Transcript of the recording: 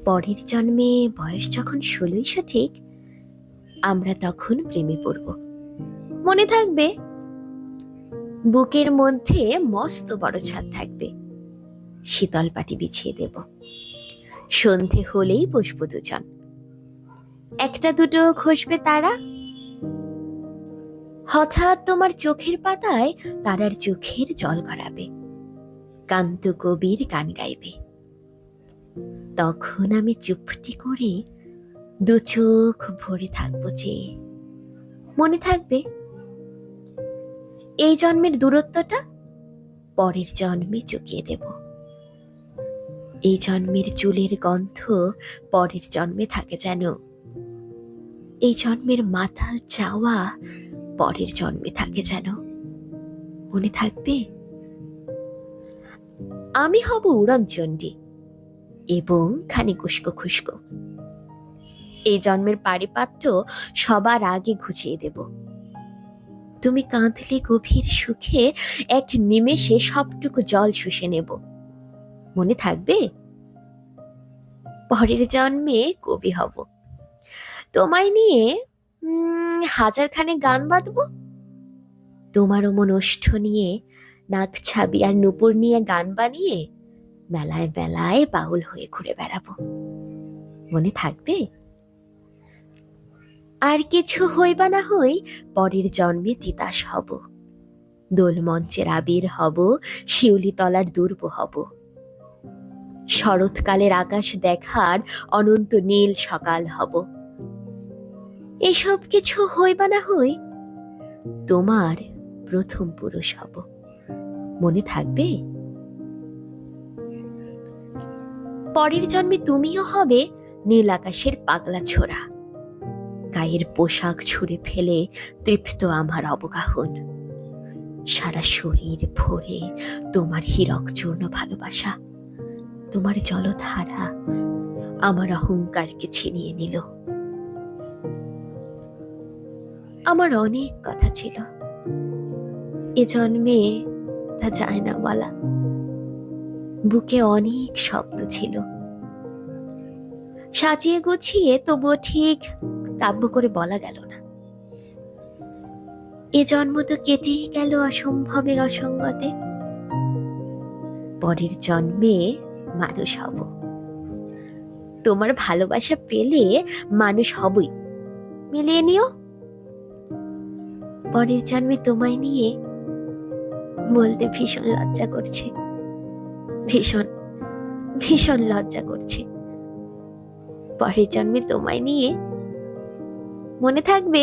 পরের জন্মে বয়স যখন 16ই সঠিক, আমরা তখন প্রেমে পড়ব। মনে থাকবে, বুকের মধ্যে মস্ত বড় ছাদ থাকবে, শীতল পাটি বিছিয়ে দেব। সন্ধে হলেই বসবো দুজন, একটা দুটো খসবে তারা। হঠাৎ তোমার চোখের পাতায় তারার চোখের জল গড়াবে, কান্ত কবির গান গাইবে। তখন আমি চুপটি করে দু চোখ ভরে থাকবো যে। মনে থাকবে, এই জন্মের দূরত্বটা পরের জন্মে চুকিয়ে দেব। এই জন্মের চুলের গন্ধ পরের জন্মে থাকে যেন। এই জন্মের মাতাল চাওয়া পরের জন্মে থাকে যেন। মনে থাকবে, আমি হব উড়নচণ্ডী এবং খানিক উস্কো খুস্কো। এই জন্মের পারিপাট্য সবার আগে ঘুচিয়ে দেব। তুমি কাঁদলে গভীর সুখে এক নিমেষে সবটুকু জল শুষে নেব। মনে থাকবে, পরের জন্মে কবি হব। তোমায় নিয়ে হাজারখানে গান বাঁধবো। তোমার অমন ওষ্ঠ নিয়ে, নাক ছাবি আর নুপুর নিয়ে গান বানিয়ে মেলায় মেলায় বাউল হয়ে ঘুরে বেড়াবো। মনে থাকবে, আর কিছু হই বা না হই, পরের জন্মে তিতাস হব। দোল মঞ্চের আবির হব, শিউলি তলার দুর্ব হব। শরৎকালের আকাশ দেখার অনন্ত নীল সকাল হব। এসব কিছু হই বা না হই, তোমার প্রথম পুরুষ হব। মনে থাকবে, পরের জন্মে তুমিও হবে নীল আকাশের পাগলা ছোড়া। গায়ের পোশাক ছুঁড়ে ফেলে তৃপ্ত আমার অবগাহন। সারা শরীর ভরে তোমার হীরক চূর্ণ ভালোবাসা। তোমার জলধারা আমার অহংকারকে ছিনিয়ে নিল। আমার অনেক কথা ছিল, এ জন্মে তা যায় না বলা। বুকে অনেক শব্দ ছিল, সাজিয়ে গুছিয়ে তবুও ঠিক কাব্য করে বলা গেল না। এ জন্ম তো কেটেই গেল অসম্ভবের অসঙ্গতে। পরের জন্মে মানুষ হব। তোমার ভালোবাসা পেলে মানুষ হবই, মিলিয়ে নিও। পরের জন্মে তোমায় নিয়ে বলতে ভীষণ লজ্জা করছে, ভীষণ ভীষণ লজ্জা করছে। পরের জন্মে তোমায় নিয়ে, মনে থাকবে।